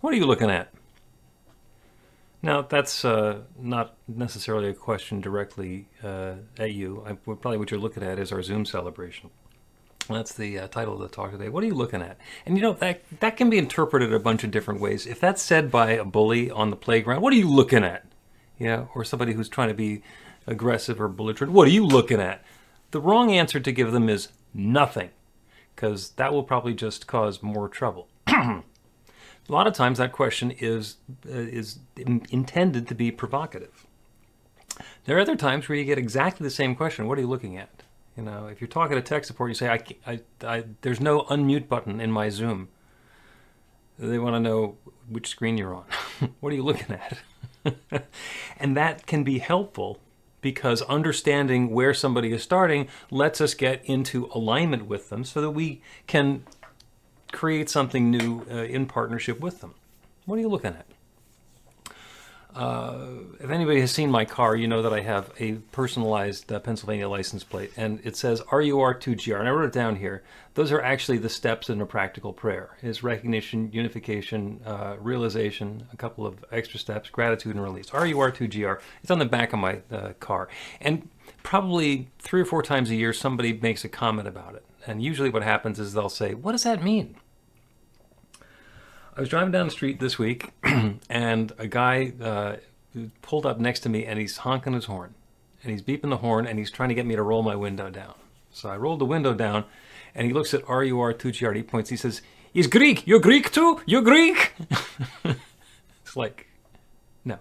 What are you looking at? Now, that's not necessarily a question directly at you. Probably what you're looking at is our Zoom celebration. That's the title of the talk today. What are you looking at? And you know, that can be interpreted a bunch of different ways. If that's said by a bully on the playground, what are you looking at? Yeah, or somebody who's trying to be aggressive or belligerent, what are you looking at? The wrong answer to give them is nothing, because that will probably just cause more trouble. A lot of times that question is intended to be provocative. There are other times where you get exactly the same question. What are you looking at? You know, if you're talking to tech support, you say, there's no unmute button in my Zoom. They want to know which screen you're on. What are you looking at? And that can be helpful because understanding where somebody is starting lets us get into alignment with them so that we can create something new in partnership with them. What are you looking at? If anybody has seen my car, you know that I have a personalized Pennsylvania license plate, and it says RUR2GR, and I wrote it down here. Those are actually the steps in a practical prayer. It's recognition, unification, realization, a couple of extra steps, gratitude, and release. RUR2GR. It's on the back of my car. And probably 3 or 4 times a year, somebody makes a comment about it. And usually what happens is they'll say, what does that mean? I was driving down the street this week, and a guy pulled up next to me, and he's honking his horn. And he's beeping the horn, and he's trying to get me to roll my window down. So I rolled the window down, and he looks at RUR2GR, he points, he says, he's Greek! You're Greek too? You're Greek? It's like, no.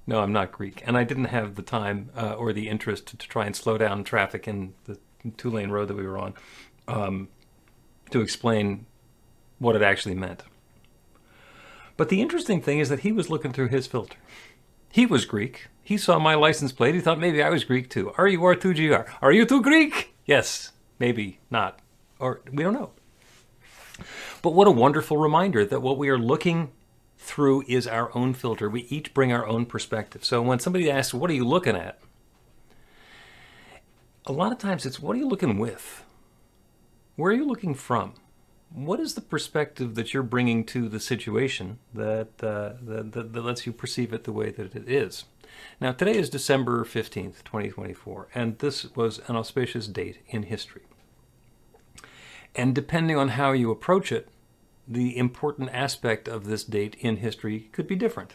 No, I'm not Greek. And I didn't have the time or the interest to try and slow down traffic in the 2-lane road that we were on to explain what it actually meant. But the interesting thing is that he was looking through his filter. He was Greek. He saw my license plate. He thought maybe I was Greek too. RUR2GR. Are you too Greek? Yes. Maybe not. Or we don't know. But what a wonderful reminder that what we are looking through is our own filter. We each bring our own perspective. So when somebody asks, what are you looking at? A lot of times it's, what are you looking with? Where are you looking from? What is the perspective that you're bringing to the situation that lets you perceive it the way that it is? Now, today is December 15th, 2024, and this was an auspicious date in history. And depending on how you approach it, the important aspect of this date in history could be different.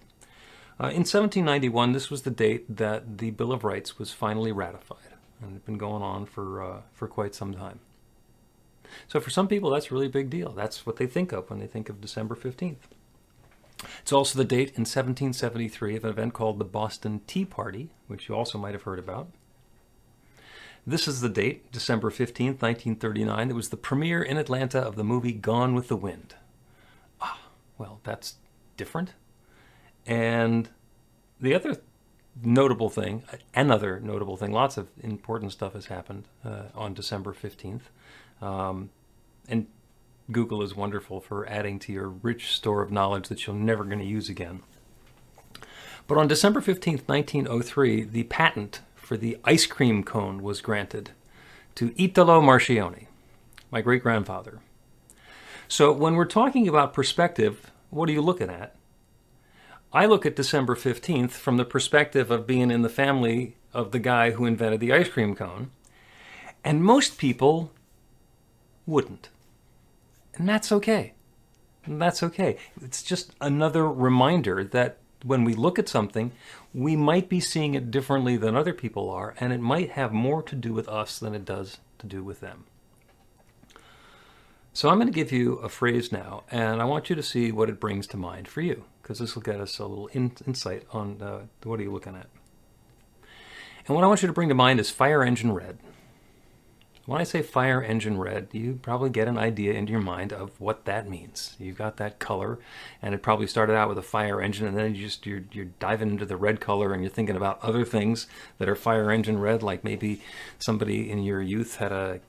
In 1791, this was the date that the Bill of Rights was finally ratified, and it had been going on for quite some time. So for some people, that's a really big deal. That's what they think of when they think of December 15th. It's also the date in 1773 of an event called the Boston Tea Party, which you also might have heard about. This is the date, December 15th, 1939. It was the premiere in Atlanta of the movie Gone with the Wind. Ah, well, that's different. And the other notable thing, another notable thing, lots of important stuff has happened on December 15th. And Google is wonderful for adding to your rich store of knowledge that you're never going to use again. But on December 15th, 1903, the patent for the ice cream cone was granted to Italo Marchionni, my great-grandfather. So when we're talking about perspective, what are you looking at? I look at December 15th from the perspective of being in the family of the guy who invented the ice cream cone. And most people wouldn't. And that's okay. And that's okay. It's just another reminder that when we look at something, we might be seeing it differently than other people are, and it might have more to do with us than it does to do with them. So I'm going to give you a phrase now, and I want you to see what it brings to mind for you, because this will get us a little insight on what are you looking at. And what I want you to bring to mind is fire engine red. When I say fire engine red, you probably get an idea into your mind of what that means. You've got that color, and it probably started out with a fire engine, and then you're diving into the red color, and you're thinking about other things that are fire engine red, like maybe somebody in your youth had a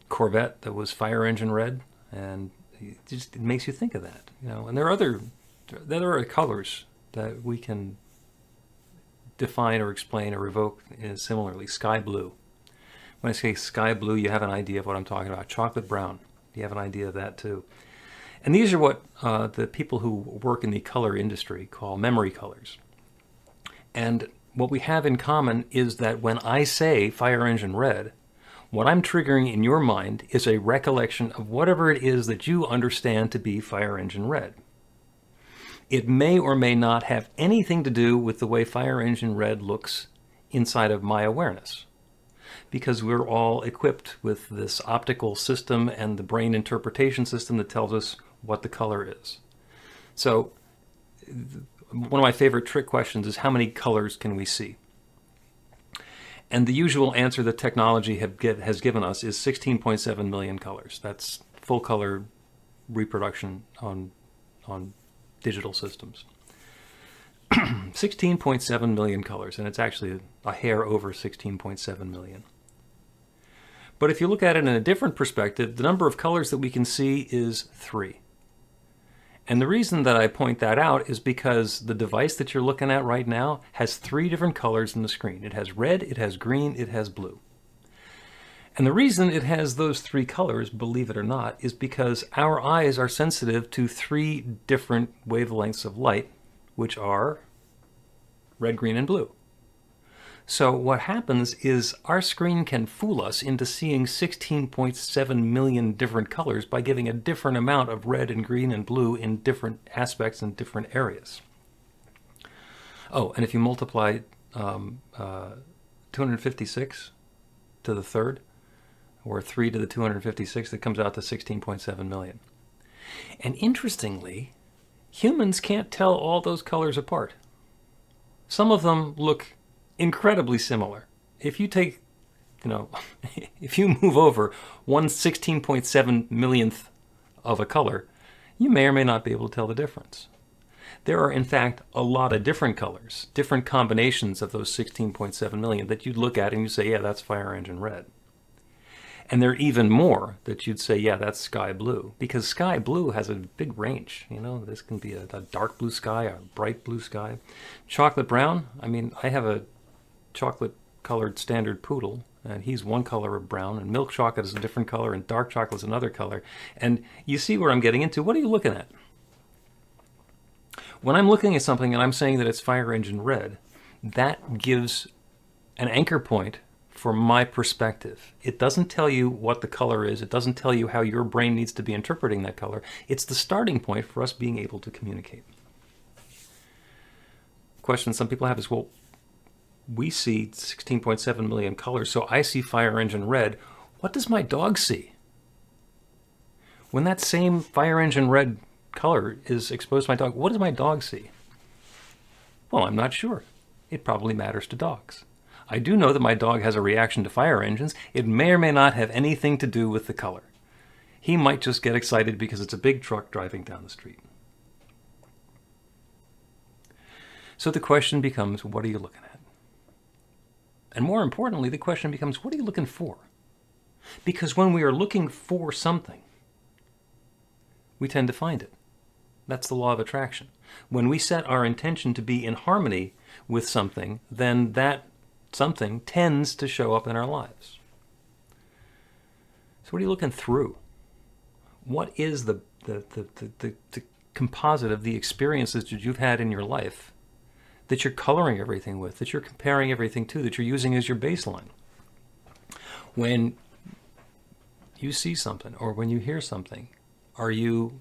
Corvette that was fire engine red, and it makes you think of that, you know. And there are other colors that we can define or explain or evoke similarly. Sky blue. When I say sky blue, you have an idea of what I'm talking about. Chocolate brown, you have an idea of that too. And these are what the people who work in the color industry call memory colors. And what we have in common is that when I say fire engine red, what I'm triggering in your mind is a recollection of whatever it is that you understand to be fire engine red. It may or may not have anything to do with the way fire engine red looks inside of my awareness, because we're all equipped with this optical system and the brain interpretation system that tells us what the color is. So one of my favorite trick questions is, how many colors can we see? And the usual answer that technology has given us is 16.7 million colors. That's full color reproduction on digital systems. 16.7 million colors, and it's actually a hair over 16.7 million. But if you look at it in a different perspective, the number of colors that we can see is 3. And the reason that I point that out is because the device that you're looking at right now has 3 different colors in the screen. It has red, it has green, it has blue. And the reason it has those 3 colors, believe it or not, is because our eyes are sensitive to 3 different wavelengths of light, which are red, green, and blue. So what happens is our screen can fool us into seeing 16.7 million different colors by giving a different amount of red and green and blue in different aspects and different areas. Oh, and if you multiply 256 to the third, or 3 to the 256, that comes out to 16.7 million. And interestingly, humans can't tell all those colors apart. Some of them look incredibly similar. If you take, if you move over 1/16.7 millionth of a color, you may or may not be able to tell the difference. There are, in fact, a lot of different colors, different combinations of those 16.7 million that you'd look at and you say, yeah, that's fire engine red. And there are even more that you'd say, yeah, that's sky blue, because sky blue has a big range. This can be a dark blue sky, a bright blue sky. Chocolate brown, I have a chocolate colored standard poodle, and he's one color of brown, and milk chocolate is a different color, and dark chocolate is another color. And you see where I'm getting into. What are you looking at? When I'm looking at something and I'm saying that it's fire engine red, that gives an anchor point for my perspective. It doesn't tell you what the color is. It doesn't tell you how your brain needs to be interpreting that color. It's the starting point for us being able to communicate. Question some people have is, well, we see 16.7 million colors, so I see fire engine red. What does my dog see? When that same fire engine red color is exposed to my dog, what does my dog see? Well, I'm not sure. It probably matters to dogs. I do know that my dog has a reaction to fire engines. It may or may not have anything to do with the color. He might just get excited because it's a big truck driving down the street. So the question becomes, what are you looking at? And more importantly, the question becomes, what are you looking for? Because when we are looking for something, we tend to find it. That's the law of attraction. When we set our intention to be in harmony with something, then that something tends to show up in our lives. So what are you looking through? What is the composite of the experiences that you've had in your life that you're coloring everything with, that you're comparing everything to, that you're using as your baseline? When you see something or when you hear something, are you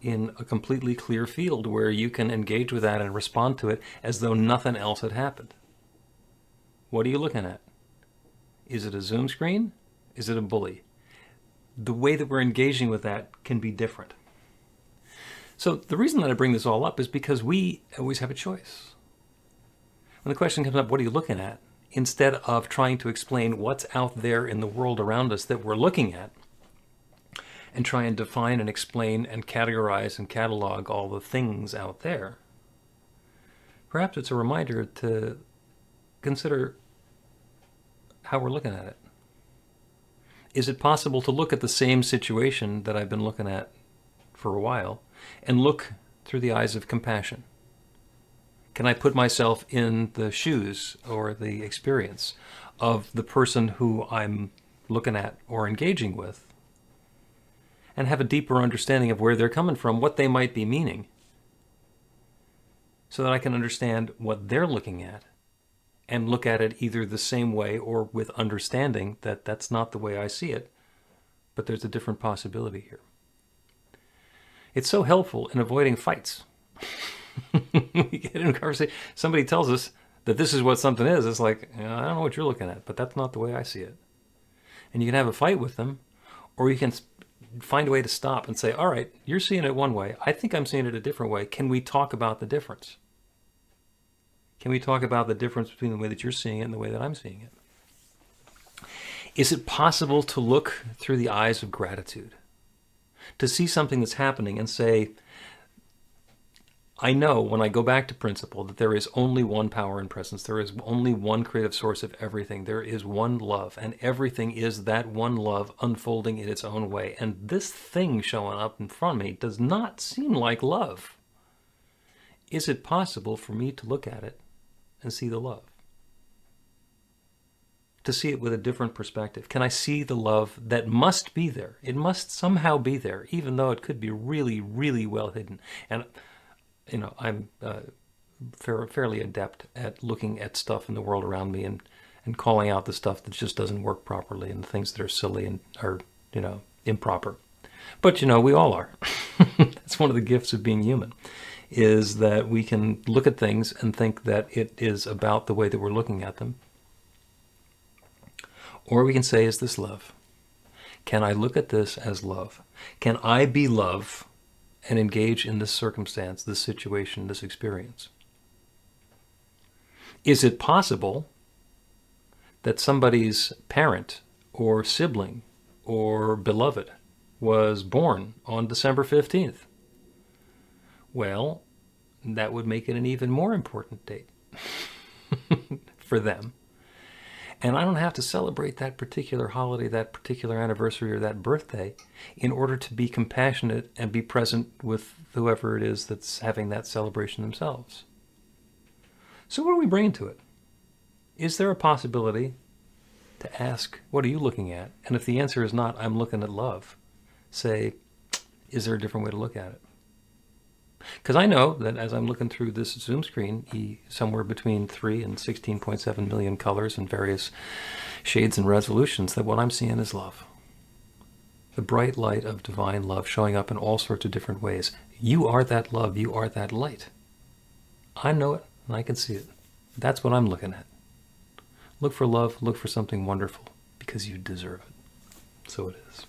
in a completely clear field where you can engage with that and respond to it as though nothing else had happened? What are you looking at? Is it a Zoom screen? Is it a bully? The way that we're engaging with that can be different. So the reason that I bring this all up is because we always have a choice. When the question comes up, what are you looking at? Instead of trying to explain what's out there in the world around us that we're looking at, and try and define and explain and categorize and catalog all the things out there, perhaps it's a reminder to consider how we're looking at it. Is it possible to look at the same situation that I've been looking at for a while and look through the eyes of compassion? Can I put myself in the shoes or the experience of the person who I'm looking at or engaging with and have a deeper understanding of where they're coming from, what they might be meaning, so that I can understand what they're looking at and look at it either the same way or with understanding that that's not the way I see it, but there's a different possibility here. It's so helpful in avoiding fights. We get in a conversation, somebody tells us that this is what something is. It's like, I don't know what you're looking at, but that's not the way I see it. And you can have a fight with them, or you can find a way to stop and say, all right, you're seeing it one way. I think I'm seeing it a different way. Can we talk about the difference? Can we talk about the difference between the way that you're seeing it and the way that I'm seeing it? Is it possible to look through the eyes of gratitude? To see something that's happening and say, I know when I go back to principle that there is only one power and presence. There is only one creative source of everything. There is one love, and everything is that one love unfolding in its own way. And this thing showing up in front of me does not seem like love. Is it possible for me to look at it and see the love? To see it with a different perspective? Can I see the love that must be there? It must somehow be there, even though it could be really, really well hidden. And I'm fairly adept at looking at stuff in the world around me and calling out the stuff that just doesn't work properly and the things that are silly and are, improper. But, we all are. That's one of the gifts of being human, is that we can look at things and think that it is about the way that we're looking at them. Or we can say, is this love? Can I look at this as love? Can I be love and engage in this circumstance, this situation, this experience? Is it possible that somebody's parent or sibling or beloved was born on December 15th? Well, that would make it an even more important date for them. And I don't have to celebrate that particular holiday, that particular anniversary, or that birthday in order to be compassionate and be present with whoever it is that's having that celebration themselves. So what are we bringing to it? Is there a possibility to ask, what are you looking at? And if the answer is not, I'm looking at love, say, is there a different way to look at it? Because I know that as I'm looking through this Zoom screen, somewhere between 3 and 16.7 million colors and various shades and resolutions, that what I'm seeing is love. The bright light of divine love showing up in all sorts of different ways. You are that love. You are that light. I know it, and I can see it. That's what I'm looking at. Look for love. Look for something wonderful, because you deserve it. So it is.